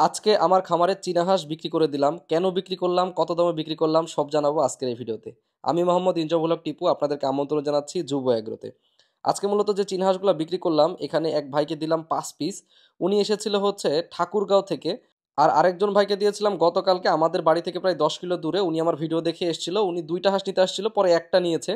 আজকে আমার খামারের চীনা হাঁস বিক্রি করে দিলাম। কেন বিক্রি করলাম, কত দামে বিক্রি করলাম সব জানাবো আজকের এই ভিডিওতে। আমি মোহাম্মদ ইনজামুল হক টিপু আপনাদেরকে আমন্ত্রণ জানাচ্ছি যুব এগ্রোতে। আজকে মূলত যে চীনা হাঁসগুলো বিক্রি করলাম এখানে এক ভাইকে দিলাম 5 পিস। উনি এসেছিল হচ্ছে ঠাকুরগাঁও থেকে। আর আরেকজন ভাইকে দিয়েছিলাম গতকালকে আমাদের বাড়ি থেকে প্রায় 10 কিলো দূরে। উনি আমার ভিডিও দেখে এসেছিল, উনি 2টা হাঁস নিতে আসছিল, পরে একটা নিয়েছে।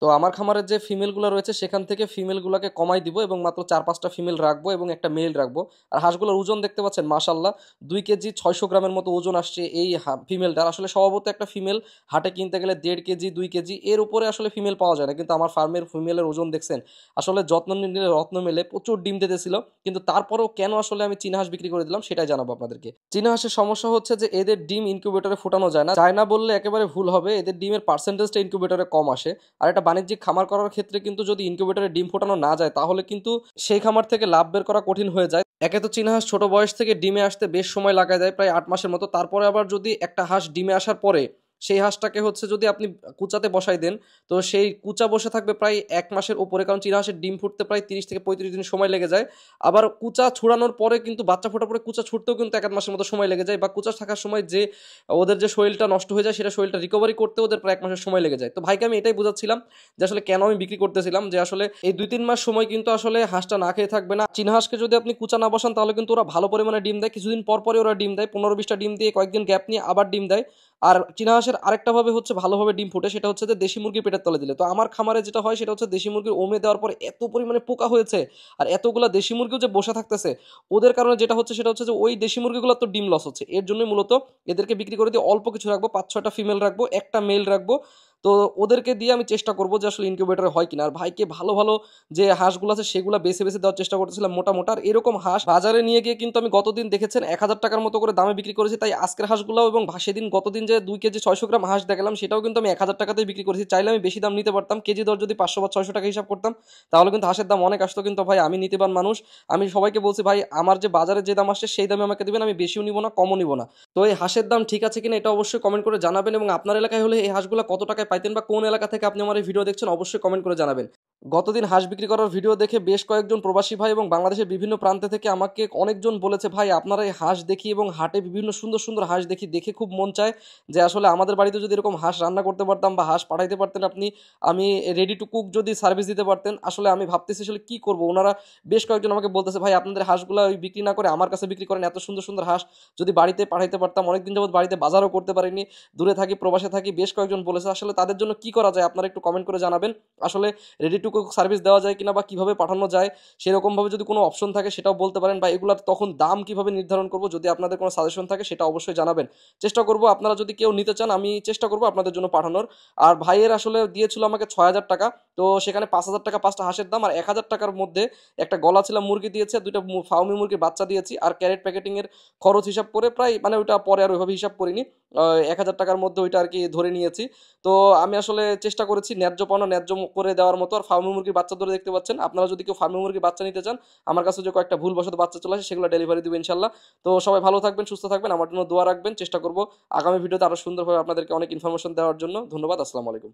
তো আমার খামারের যে ফিমেলগুলো রয়েছে সেখান থেকে ফিমেলগুলোকে কমাই দিব এবং মাত্র 4-5টা ফিমেল রাখবো এবং একটা মেল রাখবো। আর হাঁসগুলোর ওজন দেখতে পাচ্ছেন মাশাল্লাহ 2 কেজি 600 গ্রামের মতো ওজন আসছে এই ফিমেলটার। আসলে স্বভাবত একটা ফিমেল হাটে কিনতে গেলে 1.5 কেজি 2 কেজি এর উপরে আসলে ফিমেল পাওয়া যায় না, কিন্তু আমার ফার্মের ফিমেলের ওজন দেখছেন। আসলে যত্ন নিলে রত্ন মেলে, প্রচুর ডিম দিতেছিল। কিন্তু তারপরেও কেন আসলে আমি চীনা হাঁস বিক্রি করে দিলাম সেটাই জানাবো আপনাদেরকে। চীনা হাঁসের সমস্যা হচ্ছে যে এদের ডিম ইনকিউবেটরে ফোটানো যায় না বললে একেবারে ভুল হবে। এদের ডিমের পার্সেন্টেজটা ইনকিউবেটরে কম আসে। আর একটা বাণিজ্যিক খামার করার ক্ষেত্রে কিন্তু যদি ইনকিউবেটরে ডিম ফোটানো না যায় তাহলে কিন্তু সেই খামার থেকে লাভ বের করা কঠিন হয়ে যায়। একে তো চীনা হাঁস ছোট বয়স থেকে ডিমে আসতে বেশ সময় লাগায় যায়, প্রায় 8 মাসের মতো। তারপরে আবার যদি একটা হাঁস ডিমে আসার পরে সেই হাঁসটাকে হচ্ছে যদি আপনি কুচাতে বসাই দেন, তো সেই কুচা বসে থাকবে প্রায় 1 মাসের উপরে, কারণ চীনা হাঁসের ডিম ফুটতে প্রায় 30 থেকে 35 দিন সময় লেগে যায়। আবার কুচা ছুড়ানোর পরে কিন্তু বাচ্চা ফোটার পরে কুচা ছুটতেও কিন্তু 1 মাসের মতো সময় লেগে যায়, বা কুচা থাকার সময় যে ওদের যে শরীরটা নষ্ট হয়ে যায় সেটা শরীরটা রিকভারি করতে ওদের প্রায় 1 মাসের সময় লেগে যায়। তো ভাইকে আমি এটাই বোঝাচ্ছিলাম যে আসলে কেন আমি বিক্রি করতেছিলাম, যে আসলে এই 2-3 মাস সময় কিন্তু আসলে হাঁসটা না খেয়ে থাকবে না। চীনা হাঁসকে যদি আপনি কুচা না বসান তাহলে কিন্তু ওরা ভালো পরিমাণে ডিম দেয়, কিছুদিন পর পরে ওরা ডিম দেয়, 15-20টা ডিম দিয়ে কয়েকদিন গ্যাপ নিয়ে আবার ডিম দেয়। আর চীনা হাঁসের আরেকটা ভাবে হচ্ছে ভালোভাবে ডিম ফুটে, সেটা হচ্ছে যে দেশি মুরগির পেটের তলে দিলে। তো আমার খামারে যেটা হয় সেটা হচ্ছে দেশি মুরগির ওমে দেওয়ার পর এত পরিমাণে পোকা হয়েছে, আর এতগুলা দেশি মুরগিও যে বসে থাকতেছে ওদের কারণে যেটা হচ্ছে সেটা হচ্ছে যে ওই দেশি মুরগিগুলো তো ডিম লস হচ্ছে। এর জন্যই মূলত এদেরকে বিক্রি করে দিয়ে অল্প কিছু রাখবো, 5-6টা ফিমেল রাখবো, একটা মেল রাখবো। তো ওদেরকে দিয়ে আমি চেষ্টা করবো যে আসলে ইনকিউবেটরে হয় কিনা। আর ভাইকে ভালো ভালো যে হাঁসগুলো আছে সেগুলো বেছে বেছে দেওয়ার চেষ্টা করতেছিলাম, মোটা মোটা। আর এরকম হাঁস বাজারে নিয়ে গিয়ে কিন্তু আমি গতদিন দেখেছেন 1,000 টাকার মতো করে দামে বিক্রি করেছি। তাই আজকের হাঁসগুলো এবং সেদিন গতদিন যে 2 কেজি 600 গ্রাম হাঁস দেখালাম সেটাও কিন্তু আমি 1,000 টাকাতেই বিক্রি করেছি। চাইলে আমি বেশি দাম নিতে পারতাম, কেজি দর যদি 500 বা 600 টাকা হিসাব করতাম তাহলে কিন্তু হাঁসের দাম অনেক আসতো। কিন্তু ভাই আমি নীতিবান মানুষ, আমি সবাইকে বলছি ভাই আমার যে বাজারে যে দাম আসছে সেই দামে আমাকে দিবেন, আমি বেশিও নিব না কমও নিব না। তো এই হাঁসের দাম ঠিক আছে কিনা এটা অবশ্যই কমেন্ট করে জানাবেন, এবং আপনার এলাকায় হলে এই হাঁসগুলো কত টাকায় পাইতেন বা কোন এলাকা থেকে আপনি আমার এই ভিডিও দেখছেন অবশ্যই কমেন্ট করে জানাবেন। গতদিন হাঁস বিক্রি করার ভিডিও দেখে বেশ কয়েকজন প্রবাসী ভাই এবং বাংলাদেশের বিভিন্ন প্রান্ত থেকে আমাকে অনেকজন বলেছে ভাই আপনারা এই হাঁস দেখি এবং হাটে বিভিন্ন সুন্দর সুন্দর হাঁস দেখি, দেখে খুব মন চায় যে আসলে আমাদের বাড়িতে যদি এরকম হাঁস রান্না করতে পারতাম বা হাঁস পাঠাইতে পারতেন আপনি, আমি রেডি টু কুক যদি সার্ভিস দিতে পারতেন। আসলে আমি ভাবতেছি আসলে কি করব। ওনারা বেশ কয়েকজন আমাকে বলতেছে ভাই আপনাদের হাঁসগুলো ওই বিক্রি না করে আমার কাছে বিক্রি করেন, এত সুন্দর সুন্দর হাঁস যদি বাড়িতে পাঠাইতে পারতাম। অনেকদিন যাবত বাড়িতে বাজারও করতে পারিনি, দূরে থাকি, প্রবাসে থাকি। বেশ কয়েকজন বলেছে আসলে তাদের জন্য কি করা যায় আপনারা একটু কমেন্ট করে জানাবেন। আসলে রেডি টু কুক সার্ভিস দেওয়া যায় কিনা বা কিভাবে পাঠানো যায় সেরকমভাবে যদি কোনো অপশন থাকে সেটাও বলতে পারেন, বা এগুলার তখন দাম কিভাবে নির্ধারণ করব যদি আপনাদের কোনো সাজেশন থাকে সেটা অবশ্যই জানাবেন। চেষ্টা করব আপনারা যদি কেউ নিতে চান আমি চেষ্টা করব আপনাদের জন্য পাঠানোর। আর ভাইয়ের আসলে দিয়েছিল আমাকে 6,000 টাকা, তো সেখানে 5,000 টাকা 5টা হাঁসের দাম, আর 1,000 টাকার মধ্যে একটা গলা ছিল মুরগি দিয়েছে, 2টা ফাউমি মুরগির বাচ্চা দিয়েছি, আর ক্যারেট প্যাকেটিং এর খরচ হিসাব করে প্রায় মানে ওইটা পরে আর ওইভাবে হিসাব করিনি, 1,000 টাকার মধ্যে ওইটা আর কি ধরে নিয়েছি। তো আমি আসলে চেষ্টা করেছি ন্যায্য পাওনা ন্যায্য করে দেওয়ার মতো। আর ফার্মি মুরগির বাচ্চা ধরে দেখতে পাচ্ছেন, আপনারা যদি কেউ ফার্মি মুরগির বাচ্চা নিতে চান আমার কাছে যে কয়েকটা ভুলবশত বাচ্চা চলে আসে সেগুলো ডেলিভারি দেবো ইনশাল্লাহ। তো সবাই ভালো থাকবেন, সুস্থ থাকবেন, আমার জন্য দোয়া রাখবেন। চেষ্টা করব আগামী ভিডিওতে আরো সুন্দরভাবে আপনাদেরকে অনেক ইনফরমেশন দেওয়ার জন্য। ধন্যবাদ, আসসালামু আলাইকুম।